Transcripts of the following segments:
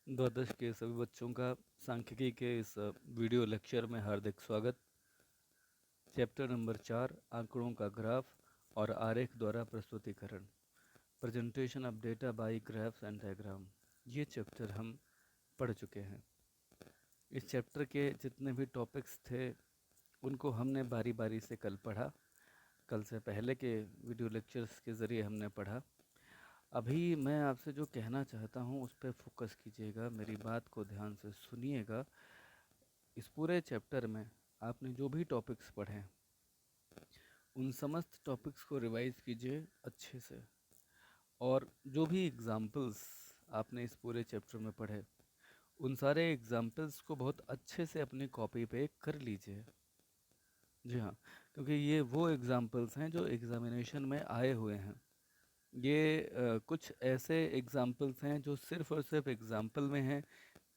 द्वादश के सभी बच्चों का सांख्यिकी के इस वीडियो लेक्चर में हार्दिक स्वागत। चैप्टर नंबर 4, आंकड़ों का ग्राफ और आरेख द्वारा प्रस्तुतिकरण, presentation of data bye graphs and diagram, ये चैप्टर हम पढ़ चुके हैं। इस चैप्टर के जितने भी टॉपिक्स थे उनको हमने बारी बारी से कल पढ़ा। कल से पहले के वीडियो लेक्चर्स के ज़रिए हमने पढ़ा। अभी मैं आपसे जो कहना चाहता हूँ उस पर फोकस कीजिएगा, मेरी बात को ध्यान से सुनिएगा। इस पूरे चैप्टर में आपने जो भी टॉपिक्स पढ़े उन समस्त टॉपिक्स को रिवाइज कीजिए अच्छे से, और जो भी एग्जाम्पल्स आपने इस पूरे चैप्टर में पढ़े उन सारे एग्जाम्पल्स को बहुत अच्छे से अपनी कॉपी पे कर लीजिए। जी हाँ, क्योंकि ये वो एग्जाम्पल्स हैं जो एग्जामिनेशन में आए हुए हैं। ये कुछ ऐसे एग्जाम्पल्स हैं जो सिर्फ़ और सिर्फ एग्जाम्पल में हैं,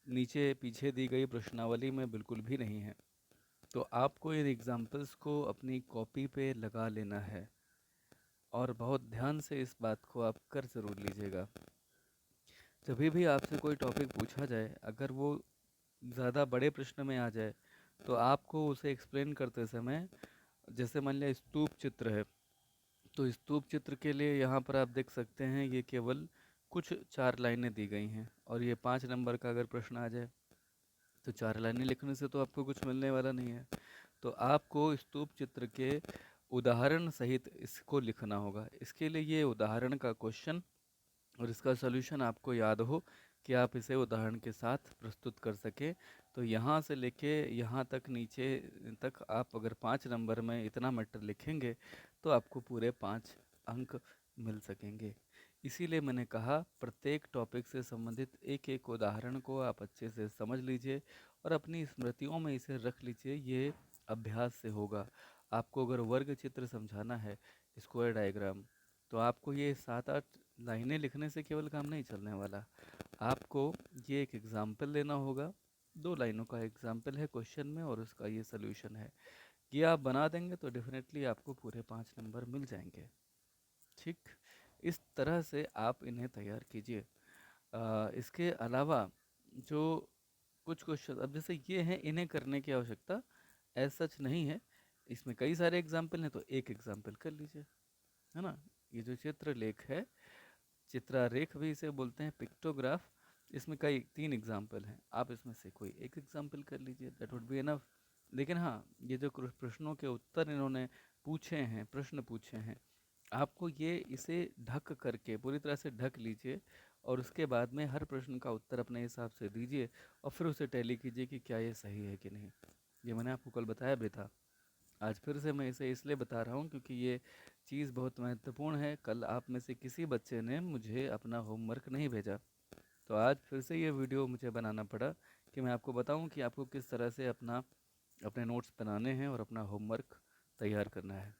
नीचे पीछे दी गई प्रश्नावली में बिल्कुल भी नहीं है। तो आपको इन एग्जाम्पल्स को अपनी कॉपी पे लगा लेना है और बहुत ध्यान से इस बात को आप कर ज़रूर लीजिएगा। जब भी आपसे कोई टॉपिक पूछा जाए, अगर वो ज़्यादा बड़े प्रश्न में आ जाए तो आपको उसे एक्सप्लेन करते समय, जैसे मान लिया स्तूप चित्र है, तो स्तूप चित्र के लिए यहाँ पर आप देख सकते हैं ये केवल कुछ 4 लाइनें दी गई हैं, और ये 5 नंबर का अगर प्रश्न आ जाए तो 4 लाइनें लिखने से तो आपको कुछ मिलने वाला नहीं है। तो आपको स्तूप चित्र के उदाहरण सहित इसको लिखना होगा। इसके लिए ये उदाहरण का क्वेश्चन और इसका सॉल्यूशन आपको याद हो कि आप इसे उदाहरण के साथ प्रस्तुत कर सकें। तो यहाँ से लेके यहाँ तक नीचे तक आप अगर 5 नंबर में इतना मैटर लिखेंगे तो आपको पूरे 5 अंक मिल सकेंगे। इसीलिए मैंने कहा प्रत्येक टॉपिक से संबंधित एक एक उदाहरण को आप अच्छे से समझ लीजिए और अपनी स्मृतियों में इसे रख लीजिए। ये अभ्यास से होगा। आपको अगर वर्ग चित्र समझाना है, स्क्वायर डायग्राम, तो आपको ये 7-8 लाइनें लिखने से केवल काम नहीं चलने वाला। आपको ये एक एग्जाम्पल लेना होगा। 2 लाइनों का एग्जाम्पल है क्वेश्चन में और उसका ये सॉल्यूशन है। ये आप बना देंगे तो डेफिनेटली आपको पूरे 5 नंबर मिल जाएंगे। ठीक, इस तरह से आप इन्हें तैयार कीजिए। इसके अलावा जो कुछ क्वेश्चन अब जैसे ये हैं, इन्हें करने की आवश्यकता एज सच नहीं है। इसमें कई सारे एग्जाम्पल हैं तो एक एग्जाम्पल कर लीजिए, है ना। ये जो चित्रलेख है, चित्रारेख भी इसे बोलते हैं, पिक्टोग्राफ, इसमें कई 3 एग्जाम्पल हैं। आप इसमें से कोई एक एग्जाम्पल कर लीजिए, दैट वुड बी इनफ। लेकिन हाँ, ये जो प्रश्नों के उत्तर इन्होंने पूछे हैं, प्रश्न पूछे हैं, आपको ये इसे ढक करके पूरी तरह से ढक लीजिए और उसके बाद में हर प्रश्न का उत्तर अपने हिसाब से दीजिए और फिर उसे टैली कीजिए कि क्या ये सही है कि नहीं। ये मैंने आपको कल बताया भी था। आज फिर से मैं इसे इसलिए बता रहा हूँ क्योंकि ये चीज़ बहुत महत्वपूर्ण है। कल आप में से किसी बच्चे ने मुझे अपना होमवर्क नहीं भेजा, तो आज फिर से ये वीडियो मुझे बनाना पड़ा कि मैं आपको बताऊं कि आपको किस तरह से अपने नोट्स बनाने हैं और अपना होमवर्क तैयार करना है।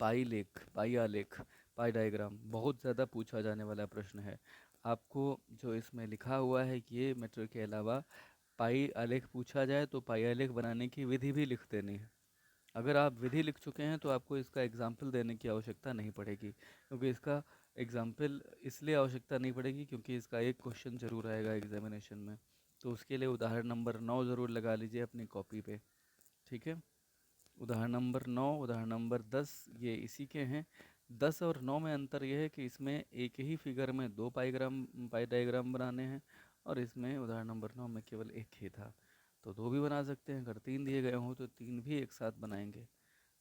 पाई लेख, पाई आलेख, पाई डायग्राम बहुत ज़्यादा पूछा जाने वाला प्रश्न है। आपको जो इसमें लिखा हुआ है ये मैटर के अलावा पाई आलेख पूछा जाए तो पाई आलेख बनाने की विधि भी लिख देनी है। अगर आप विधि लिख चुके हैं तो आपको इसका एग्जाम्पल देने की आवश्यकता नहीं पड़ेगी, क्योंकि इसका एग्जाम्पल इसलिए आवश्यकता नहीं पड़ेगी क्योंकि इसका एक क्वेश्चन जरूर आएगा एग्जामिनेशन में। तो उसके लिए उदाहरण नंबर 9 ज़रूर लगा लीजिए अपनी कॉपी पे। ठीक है, उदाहरण नंबर 9, उदाहरण नंबर 10 ये इसी के हैं। 10 और 9 में अंतर यह है कि इसमें एक ही फिगर में 2 पाई डायग्राम बनाने हैं और इसमें उदाहरण नंबर 9 में केवल एक ही था। तो 2 भी बना सकते हैं, अगर 3 दिए गए हों तो 3 भी एक साथ बनाएंगे।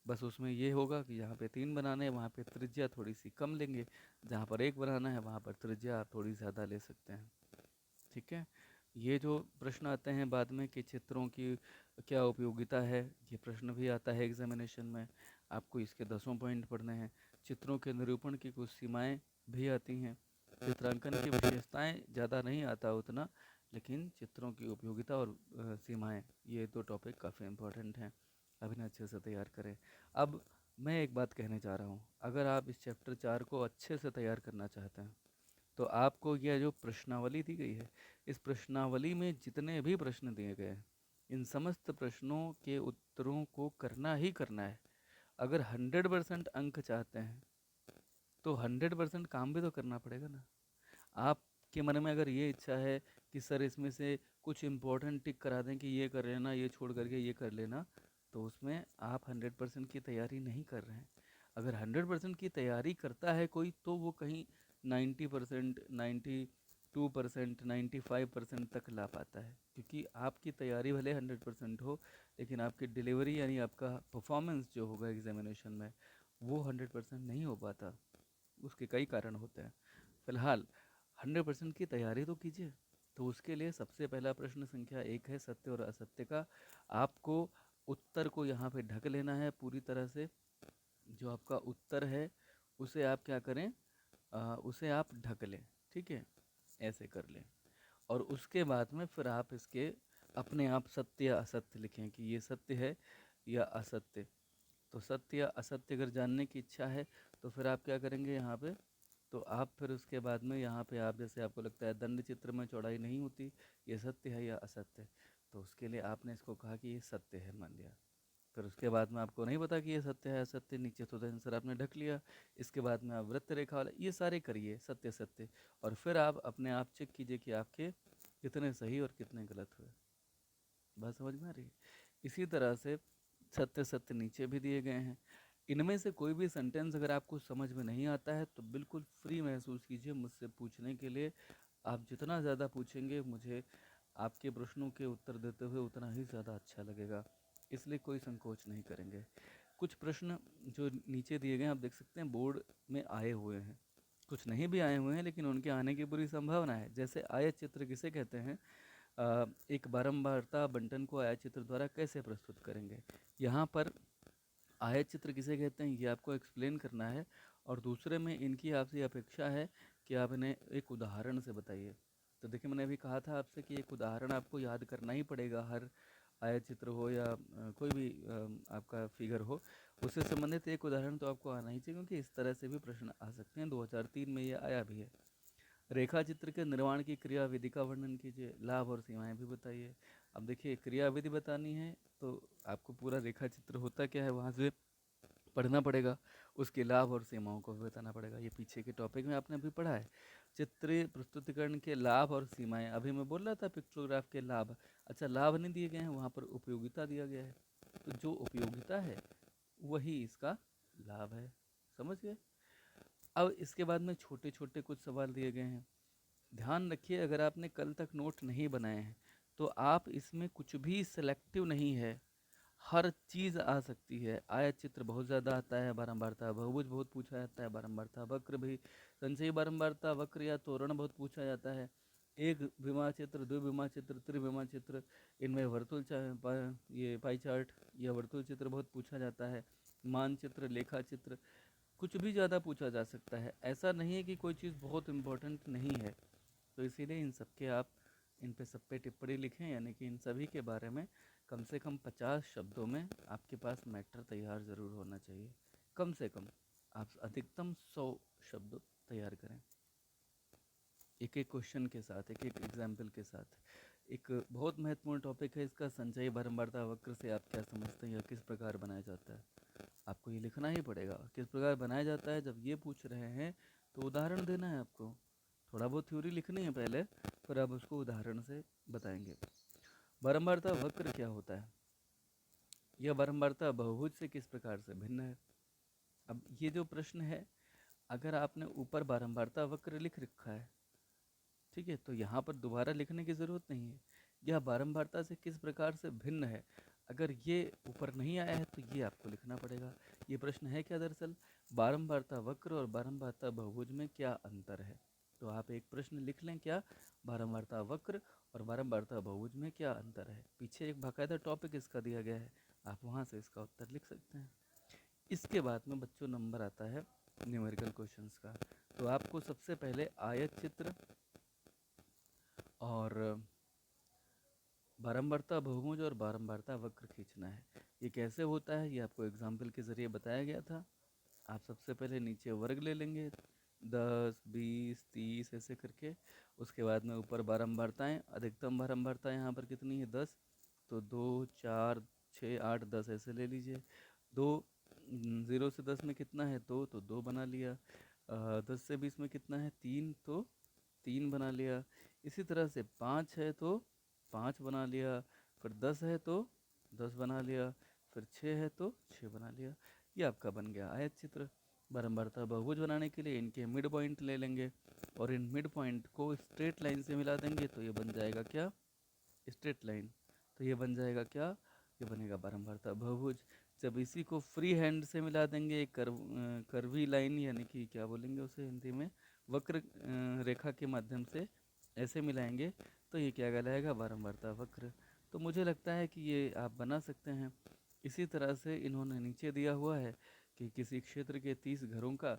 बस उसमें ये होगा कि जहाँ पे 3 बनाने हैं वहाँ पे त्रिज्या थोड़ी सी कम लेंगे, जहाँ पर 1 बनाना है वहाँ पर त्रिज्या आप थोड़ी ज़्यादा ले सकते हैं। ठीक है, ये जो प्रश्न आते हैं बाद में कि चित्रों की क्या उपयोगिता है, ये प्रश्न भी आता है एग्जामिनेशन में। आपको इसके 10 पॉइंट पढ़ने हैं। चित्रों के निरूपण की कुछ सीमाएं भी आती हैं। चित्रांकन की विशेषताएं ज़्यादा नहीं आता उतना, लेकिन चित्रों की उपयोगिता और सीमाएं, ये 2 टॉपिक काफ़ी इम्पोर्टेंट हैं। अब इन्हें अच्छे से तैयार करें। अब मैं एक बात कहने जा रहा हूँ, अगर आप इस चैप्टर 4 को अच्छे से तैयार करना चाहते हैं तो आपको यह जो प्रश्नावली दी गई है, इस प्रश्नावली में जितने भी प्रश्न दिए गए हैं, इन समस्त प्रश्नों के उत्तरों को करना ही करना है। अगर 100% अंक चाहते हैं तो 100% काम भी तो करना पड़ेगा ना। आपके मन में अगर ये इच्छा है कि सर इसमें से कुछ इम्पोर्टेंट टिक करा दें कि ये कर लेना, ये छोड़ करके ये कर लेना, तो उसमें आप 100% की तैयारी नहीं कर रहे हैं। अगर 100% की तैयारी करता है कोई, तो वो कहीं 90%, 92%, 95% तक ला पाता है, क्योंकि आपकी तैयारी भले 100% हो, लेकिन आपकी डिलीवरी यानी आपका परफॉर्मेंस जो होगा एग्जामिनेशन में, वो 100% नहीं हो पाता। उसके कई कारण होते हैं। फिलहाल 100% की तैयारी तो कीजिए। तो उसके लिए सबसे पहला प्रश्न संख्या 1 है सत्य और असत्य का। आपको उत्तर को यहाँ पे ढक लेना है पूरी तरह से। जो आपका उत्तर है उसे आप क्या करें, उसे आप ढक लें, ठीक है, ऐसे कर लें। और उसके बाद में फिर आप इसके अपने आप सत्य या असत्य लिखें कि ये सत्य है या असत्य। तो सत्य या असत्य अगर जानने की इच्छा है तो फिर आप क्या करेंगे यहाँ पे, तो आप फिर उसके बाद में यहाँ पे आप जैसे आपको लगता है दंड चित्र में चौड़ाई नहीं होती, ये सत्य है या असत्य, तो उसके लिए आपने इसको कहा कि ये सत्य है, मान लिया। फिर उसके बाद में आपको नहीं पता कि ये सत्य है असत्य, नीचे तो आंसर आपने ढक लिया। इसके बाद में आप वृत्त रेखा वाला ये सारे करिए सत्य सत्य, और फिर आप अपने आप चेक कीजिए कि आपके कितने सही और कितने गलत हुए। बात समझ में आ रही है? इसी तरह से सत्य सत्य नीचे भी दिए गए हैं। इनमें से कोई भी सेंटेंस अगर आपको समझ में नहीं आता है तो बिल्कुल फ्री महसूस कीजिए मुझसे पूछने के लिए। आप जितना ज़्यादा पूछेंगे मुझे आपके प्रश्नों के उत्तर देते हुए उतना ही ज़्यादा अच्छा लगेगा, इसलिए कोई संकोच नहीं करेंगे। कुछ प्रश्न जो नीचे दिए गए हैं आप देख सकते हैं बोर्ड में आए हुए हैं, कुछ नहीं भी आए हुए हैं लेकिन उनके आने की पूरी संभावना है। जैसे आयत चित्र किसे कहते हैं, एक बारंबारता बंटन को आयत चित्र द्वारा कैसे प्रस्तुत करेंगे। यहाँ पर आयत चित्र किसे कहते हैं ये आपको एक्सप्लेन करना है, और दूसरे में इनकी आपसे अपेक्षा है कि आप इन्हें एक उदाहरण से बताइए। तो देखिए मैंने अभी कहा था आपसे कि एक उदाहरण आपको याद करना ही पड़ेगा, हर आयत चित्र हो या कोई भी आपका फिगर हो, उससे संबंधित एक उदाहरण तो आपको आना ही चाहिए, क्योंकि इस तरह से भी प्रश्न आ सकते हैं। 2003 में ये आया भी है। रेखा चित्र के निर्माण की क्रिया विधि का वर्णन कीजिए, लाभ और सीमाएं भी बताइए। अब देखिए क्रिया विधि बतानी है तो आपको पूरा रेखा चित्र होता क्या है वहाँ से पढ़ना पड़ेगा, उसके लाभ और सीमाओं को भी बताना पड़ेगा। ये पीछे के टॉपिक में आपने अभी पढ़ा है। चित्र प्रस्तुतिकरण के लाभ और सीमाएं, अभी मैं बोल रहा था पिक्टोग्राफ के लाभ। अच्छा, लाभ नहीं दिए गए हैं, वहाँ पर उपयोगिता दिया गया है, तो जो उपयोगिता है वही इसका लाभ है। समझ गए? अब इसके बाद में छोटे छोटे कुछ सवाल दिए गए हैं। ध्यान रखिए अगर आपने कल तक नोट नहीं बनाए हैं तो आप इसमें कुछ भी सिलेक्टिव नहीं है, हर चीज़ आ सकती है। आयत चित्र बहुत ज़्यादा आता है, बारंबारता बहुभुज बहुत पूछा जाता है, बारंबारता वक्र भी, संचयी बारंबारता वक्र या तोरण बहुत पूछा जाता है। एक विमा चित्र, द्विविमा चित्र, त्रिविमा चित्र, इनमें वर्तुल ये पाई चार्ट या वर्तुल चित्र बहुत पूछा जाता है। मानचित्र, लेखा चित्र, कुछ भी ज़्यादा पूछा जा सकता है। ऐसा नहीं है कि कोई चीज़ बहुत इम्पोर्टेंट नहीं है। तो इसीलिए इन सब के आप इन पे सब पे टिप्पणी लिखें, यानी कि इन सभी के बारे में कम से कम 50 शब्दों में आपके पास मैटर तैयार ज़रूर होना चाहिए। कम से कम आप अधिकतम 100 शब्द तैयार करें, एक एक क्वेश्चन के साथ, एक एक एग्जाम्पल के साथ। एक बहुत महत्वपूर्ण टॉपिक है इसका, संचयी बारंबारता वक्र से आप क्या समझते हैं या किस प्रकार बनाया जाता है, आपको ये लिखना ही पड़ेगा। किस प्रकार बनाया जाता है, जब ये पूछ रहे हैं तो उदाहरण देना है आपको। थोड़ा बहुत थ्योरी लिखनी है पहले, फिर आप उसको उदाहरण से बताएंगे। बारंबारता वक्र क्या होता है, यह बारंबारता बहुभुज से किस प्रकार से भिन्न है। अब ये जो प्रश्न है, अगर आपने ऊपर बारंबारता वक्र लिख रखा है, ठीक है, तो यहाँ पर दोबारा लिखने की ज़रूरत नहीं है। यह बारंबारता से किस प्रकार से भिन्न है, अगर ये ऊपर नहीं आया है तो ये आपको लिखना पड़ेगा। ये प्रश्न है क्या दरअसल, बारंबारता वक्र और बारंबारता बहुभुज में क्या अंतर है। तो आप एक प्रश्न लिख लें, क्या बारंबारता वक्र और बारंबारता बहुभुज में क्या अंतर है। पीछे एक बाकायदा टॉपिक इसका दिया गया है, आप वहाँ से इसका उत्तर लिख सकते हैं। इसके बाद में बच्चों नंबर आता है न्यूमेरिकल क्वेश्चंस का। तो आपको सबसे पहले आयत चित्र और बारंबारता बहुभुज और बारंबारता वक्र खींचना है। ये कैसे होता है ये आपको एग्जाम्पल के ज़रिए बताया गया था। आप सबसे पहले नीचे वर्ग ले लेंगे 10, 20, 30 ऐसे करके। उसके बाद में ऊपर बारंबारताएँ, अधिकतम बारंबारता यहाँ पर कितनी है 10, तो 2, 4, 6, 8, 10 ऐसे ले लीजिए। 2 0 से 10 में कितना है 2, तो 2 बना लिया। 10 से 20 में कितना है 3, तो 3 बना लिया। इसी तरह से 5 है तो 5 बना लिया, फिर 10 है तो 10 बना लिया, फिर 6 है तो 6 बना लिया। ये आपका बन गया आयत चित्र। बारंबारता बहुभुज बनाने के लिए इनके मिड पॉइंट ले लेंगे और इन मिड पॉइंट को स्ट्रेट लाइन से मिला देंगे, तो ये बन जाएगा क्या, स्ट्रेट लाइन। तो ये बन जाएगा क्या, ये बनेगा बारंबारता बहुभुज। जब इसी को फ्री हैंड से मिला देंगे कर्वी लाइन, यानी कि क्या बोलेंगे उसे हिंदी में, वक्र रेखा के माध्यम से ऐसे मिलाएंगे, तो ये क्या कहलाएगा, बारंबारता वक्र। तो मुझे लगता है कि ये आप बना सकते हैं। इसी तरह से इन्होंने नीचे दिया हुआ है कि किसी क्षेत्र के 30 घरों का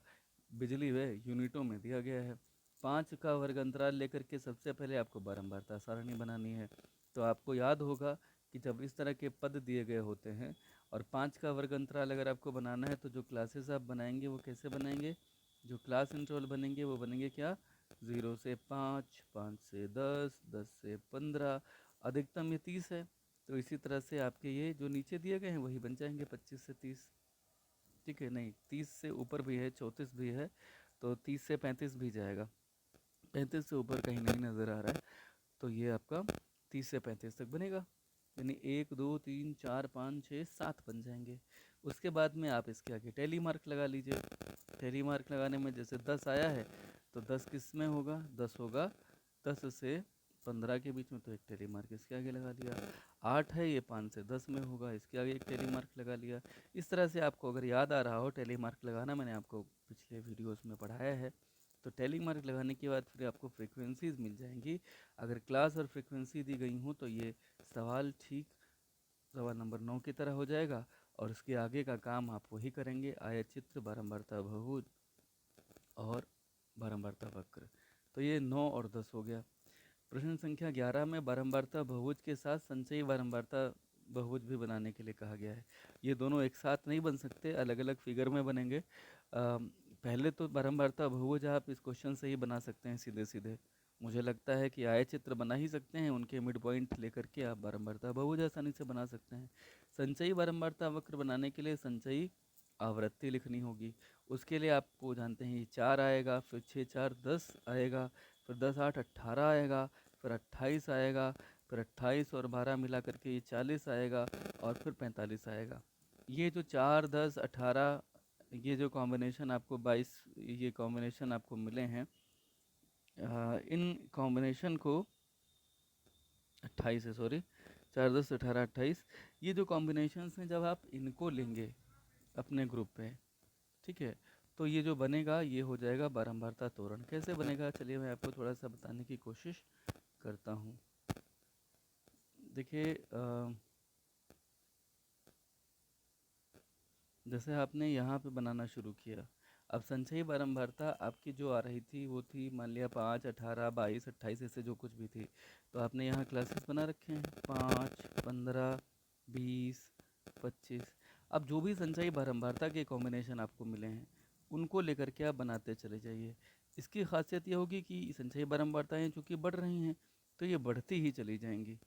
बिजली व्यय यूनिटों में दिया गया है। 5 का वर्ग अंतराल लेकर के सबसे पहले आपको बारंबारता सारणी बनानी है। तो आपको याद होगा कि जब इस तरह के पद दिए गए होते हैं और 5 का वर्ग अंतराल अगर आपको बनाना है, तो जो क्लासेस आप बनाएंगे वो कैसे बनेंगे, जो क्लास इंटरवल बनेंगे वो बनेंगे क्या, 0 से 5, 5 से 10, 10 से 15, अधिकतम ये 30 है। तो इसी तरह से आपके ये जो नीचे दिए गए हैं वही बन जाएंगे 25 से 30। ठीक है, नहीं 30 से ऊपर भी है, 34 भी है, तो 30 से 35 भी जाएगा, 35 से ऊपर कहीं नहीं नज़र आ रहा है। तो ये आपका 30 से 35 तक बनेगा, यानी 1 2 3 4 5 6 7 बन जाएंगे। उसके बाद में आप इसके आगे टैली मार्क लगा लीजिए। टैली मार्क लगाने में जैसे 10 आया है तो 10 किस में होगा, 10 होगा 10 से 15 के बीच में, तो एक टैली मार्क इसके आगे लगा लिया। 8 है, ये 5 से 10 में होगा, इसके आगे एक टैली मार्क लगा लिया। इस तरह से आपको अगर याद आ रहा हो टैली मार्क लगाना, मैंने आपको पिछले वीडियोस में पढ़ाया है। तो टैली मार्क लगाने के बाद फिर आपको फ्रीक्वेंसीज मिल जाएंगी। अगर क्लास और फ्रीक्वेंसी दी गई हूँ तो ये सवाल ठीक सवाल नंबर 9 की तरह हो जाएगा और इसके आगे का काम आप वही करेंगे, आयत चित्र, बारंबारता बहुभुज और बारंबारता वक्र। तो ये 9 और 10 हो गया। प्रश्न संख्या 11 में बारंबारता बहुभुज के साथ संचयी बारंबारता बहुभुज भी बनाने के लिए कहा गया है। ये दोनों एक साथ नहीं बन सकते, अलग अलग फिगर में बनेंगे। पहले तो बारंबारता बहुभुज आप इस क्वेश्चन से ही बना सकते हैं सीधे सीधे। मुझे लगता है कि आयत चित्र बना ही सकते हैं, उनके मिड पॉइंट लेकर के आप बारंबारता बहुभुज आसानी से बना सकते हैं। संचयी बारंबारता वक्र बनाने के लिए संचयी आवृत्ति लिखनी होगी। उसके लिए आपको जानते हैं ये 4 आएगा, फिर 6 4 10 आएगा, फिर 10 8 18 आएगा, फिर 28 आएगा, फिर 28 और 12 मिला करके ये 40 आएगा और फिर 45 आएगा। ये जो 4 10 18 ये जो कॉम्बिनेशन आपको 22 ये कॉम्बिनेशन आपको मिले हैं, इन कॉम्बिनेशन को 28 है, सॉरी 4 10 18 28, ये जो कॉम्बिनेशंस हैं जब आप इनको लेंगे अपने ग्रुप पे, ठीक है, तो ये जो बनेगा ये हो जाएगा बारंबारता तोरण। कैसे बनेगा, चलिए मैं आपको थोड़ा सा बताने की कोशिश करता हूँ। देखिए जैसे आपने यहाँ पे बनाना शुरू किया, अब संचयी बारंबारता आपकी जो आ रही थी वो थी मान लिया 5 18 22 28 ऐसे जो कुछ भी थी, तो आपने यहाँ क्लासेस बना रखे हैं 5 15 20 25। अब जो भी संचयी बारंबारता के कॉम्बिनेशन आपको मिले हैं उनको लेकर के आप बनाते चले जाइए। इसकी खासियत ये होगी कि संचयी बारंबारताएँ चूँकि बढ़ रही हैं तो ये बढ़ती ही चली जाएंगी।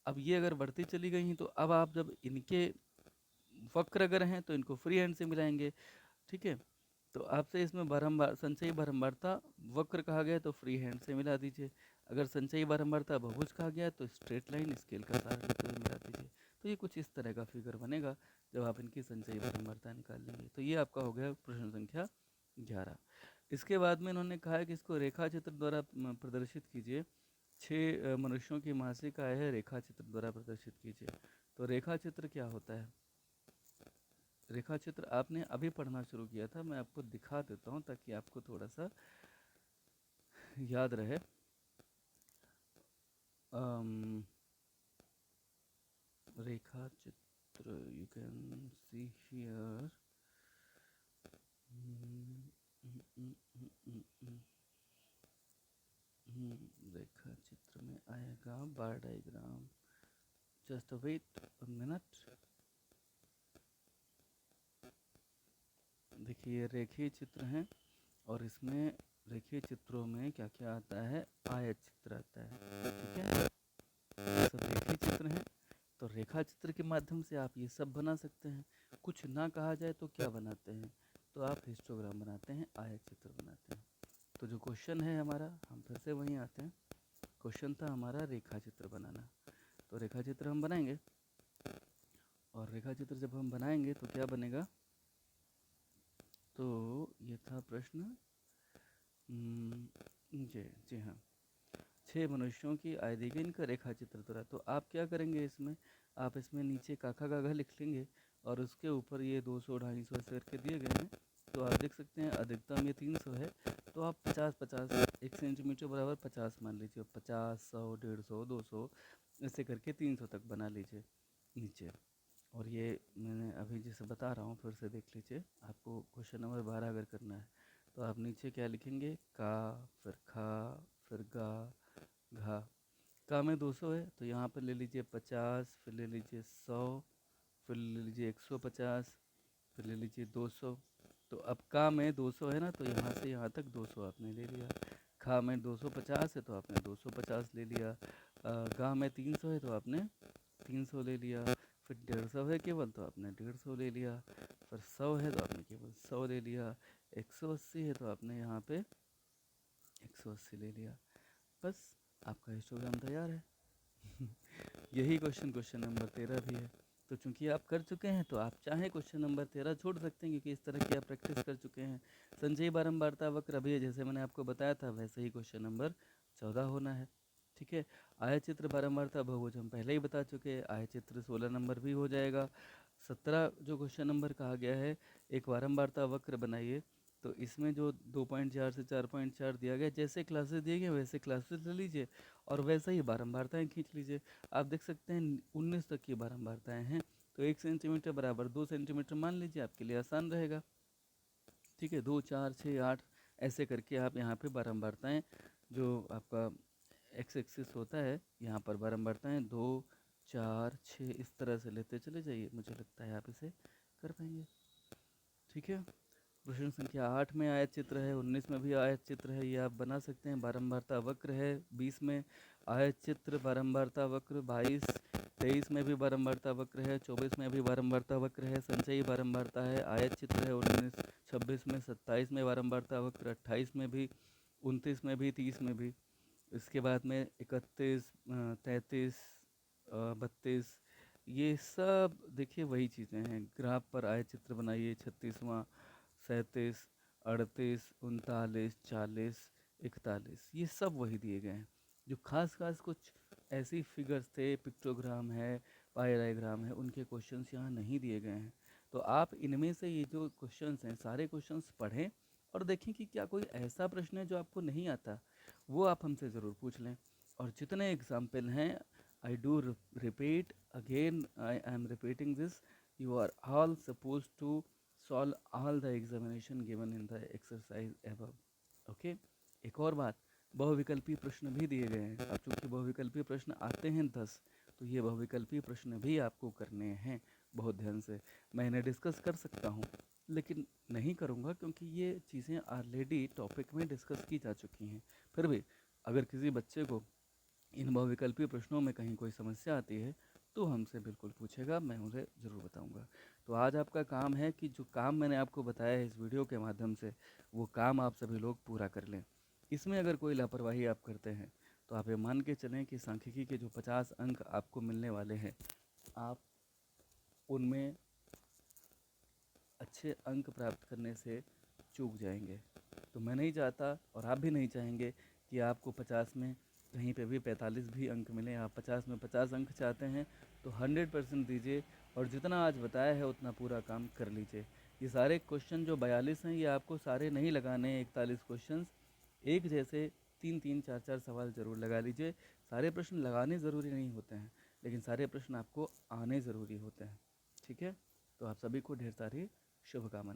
अब ये अगर बढ़ती चली गई हैं तो अब आप जब इनके वक्र अगर हैं तो इनको फ्री हैंड से मिलाएंगे, ठीक है। तो आपसे इसमें बारंबार संचयी बारंबारता वक्र कहा गया तो फ्री हैंड से मिला दीजिए, अगर संचयी बारंबारता बहुभुज कहा गया तो स्ट्रेट लाइन स्केल का सहारा लेते हुए मिला दीजिए। तो ये कुछ इस तरह का फिगर बनेगा जब आप इनकी संचयी बारंबारता निकाल लेंगे। तो ये आपका हो गया प्रश्न संख्या 11। इसके बाद में इन्होंने कहा है कि इसको रेखा चित्र द्वारा प्रदर्शित कीजिए। 6 मनुष्यों की मासिक आय है, रेखा चित्र द्वारा प्रदर्शित कीजिए। तो रेखा चित्र क्या होता है, रेखा चित्र आपने अभी पढ़ना शुरू किया था, मैं आपको दिखा देता हूँ ताकि आपको थोड़ा सा याद रहे। रेखा चित्र यू कैन सी हियर। रेखा चित्र में आएगा bar diagram, just wait a minute. देखिए रेखीय चित्र हैं और इसमें रेखीय चित्रों में क्या क्या आता है, आयत चित्र आता है, ठीक है। सब रेखीय चित्र हैं तो रेखा चित्र के माध्यम से आप ये सब बना सकते हैं। कुछ ना कहा जाए तो क्या बनाते हैं, तो आप हिस्टोग्राम बनाते हैं, आयत चित्र बनाते हैं। तो जो क्वेश्चन है हमारा, हम फिर से वहीं आते हैं। क्वेश्चन था हमारा रेखा चित्र बनाना। तो रेखा चित्र हम बनाएंगे, और रेखा चित्र जब हम बनाएंगे तो क्या बनेगा, तो ये था प्रश्न जी हाँ, 6 मनुष्यों की आय दी गई, इनका रेखा चित्र द्वारा। तो आप क्या करेंगे इसमें, आप इसमें नीचे काका काका लिख लेंगे और उसके ऊपर ये 200 250 ऐसे करके दिए गए हैं। तो आप देख सकते हैं अधिकतम ये 300 है, तो आप 50 1 सेंटीमीटर बराबर 50 मान लीजिए, 50 100 150 200 ऐसे करके 300 तक बना लीजिए नीचे। और ये मैंने अभी जैसे बता रहा हूँ फिर से देख लीजिए, आपको क्वेश्चन नंबर 12 अगर करना है तो आप नीचे क्या लिखेंगे, का, फिर खा, फिर गा, घा। का में 200 है तो यहाँ पर ले लीजिए 50, फिर ले लीजिए 100, फिर ले लीजिए 150, फिर ले लीजिए 200। तो अब का में 200 है ना, तो यहाँ से यहाँ तक 200 आपने ले लिया। खा में 250 है तो आपने 250 ले लिया। गा में 300 है तो आपने 300 ले लिया। फिर 150 है केवल तो आपने 150 ले लिया। फिर 100 है तो आपने केवल 100 ले लिया। 180 है तो आपने यहाँ पे 180 ले लिया। बस आपका हिस्टोग्राम तैयार है। यही क्वेश्चन नंबर 13 भी है। तो चूंकि आप कर चुके हैं तो आप चाहें क्वेश्चन नंबर 13 छोड़ सकते हैं, क्योंकि इस तरह की आप प्रैक्टिस कर चुके हैं। संचयी बारंबारता वक्र अभी जैसे मैंने आपको बताया था वैसे ही क्वेश्चन नंबर 14 होना है। ठीक है, आयचित्र बारंबारता बहुभुज हम पहले ही बता चुके हैं, आयचित्र 16 नंबर भी हो जाएगा। 17 जो क्वेश्चन नंबर कहा गया है, एक बारंबारता वक्र बनाइए। तो इसमें जो 2.4 से 4.4 दिया गया, जैसे क्लासेस दिए गए वैसे क्लासेस ले लीजिए और वैसे ही बारंबारताएं खींच लीजिए। आप देख सकते हैं 19 तक की बारंबारताएं हैं, तो 1 सेंटीमीटर बराबर 2 सेंटीमीटर मान लीजिए, आपके लिए आसान रहेगा। ठीक है, 2 4 6 8 ऐसे करके आप यहाँ पे बारंबारताएं, जो आपका एक्स एक्सिस होता है यहाँ पर बारंबारताएं 2 4 6 इस तरह से लेते चले जाइए, मुझे लगता है आप इसे कर पाएंगे। ठीक है, प्रश्न संख्या 8 में आयत चित्र है, 19 में भी आयत चित्र है, ये आप बना सकते हैं। बारंबारता वक्र है 20 में, आयत चित्र बारंबारता वक्र 22, 23 में भी बारंबारता वक्र है, 24 में भी बारंबारता वक्र है, संचयी बारंबारता है, आयत चित्र है 19, 26 में, 27 में बारंबारता वक्र, 28 में भी, 29 में भी, 30 में भी। इसके बाद में 31, 33, 32, ये सब देखिए वही चीज़ें हैं। ग्राफ पर आयत चित्र बनाइए, 36वां, 37, 38, 39, 40, 41, ये सब वही दिए गए हैं। जो खास कुछ ऐसी फिगर्स थे, पिक्टोग्राम है, पायराग्राम है, उनके क्वेश्चंस यहाँ नहीं दिए गए हैं। तो आप इनमें से ये जो क्वेश्चंस हैं सारे क्वेश्चंस पढ़ें और देखें कि क्या कोई ऐसा प्रश्न है जो आपको नहीं आता, वो आप हमसे ज़रूर पूछ लें। और जितने एग्जाम्पल हैं, I do repeat again, I am repeating this, you are all supposed to solve all the examination given in the exercise above. Okay? एक और बात, बहुविकल्पी प्रश्न भी दिए गए हैं। अब चूंकि बहुविकल्पी प्रश्न आते हैं 10, तो ये बहुविकल्पी प्रश्न भी आपको करने हैं बहुत ध्यान से। मैं इन्हें डिस्कस कर सकता हूँ लेकिन नहीं करूँगा, क्योंकि ये चीज़ें ऑलरेडी टॉपिक में डिस्कस की जा चुकी हैं। फिर भी अगर किसी बच्चे को इन बहुविकल्पी प्रश्नों में कहीं कोई समस्या आती है तो हमसे बिल्कुल पूछेगा, मैं उन्हें ज़रूर बताऊंगा। तो आज आपका काम है कि जो काम मैंने आपको बताया है इस वीडियो के माध्यम से, वो काम आप सभी लोग पूरा कर लें। इसमें अगर कोई लापरवाही आप करते हैं तो आप ये मान के चलें कि सांख्यिकी के जो 50 अंक आपको मिलने वाले हैं, आप उनमें अच्छे अंक प्राप्त करने से चूक जाएंगे। तो मैं नहीं चाहता और आप भी नहीं चाहेंगे कि आपको 50 में कहीं पे भी 45 भी अंक मिले। आप 50 में 50 अंक चाहते हैं तो 100% दीजिए और जितना आज बताया है उतना पूरा काम कर लीजिए। ये सारे क्वेश्चन जो 42 हैं ये आपको सारे नहीं लगाने हैं, 41 क्वेश्चन एक जैसे 3-3 4-4 सवाल ज़रूर लगा लीजिए। सारे प्रश्न लगाने ज़रूरी नहीं होते हैं, लेकिन सारे प्रश्न आपको आने ज़रूरी होते हैं। ठीक है, तो आप सभी को ढेर सारी शुभकामनाएं।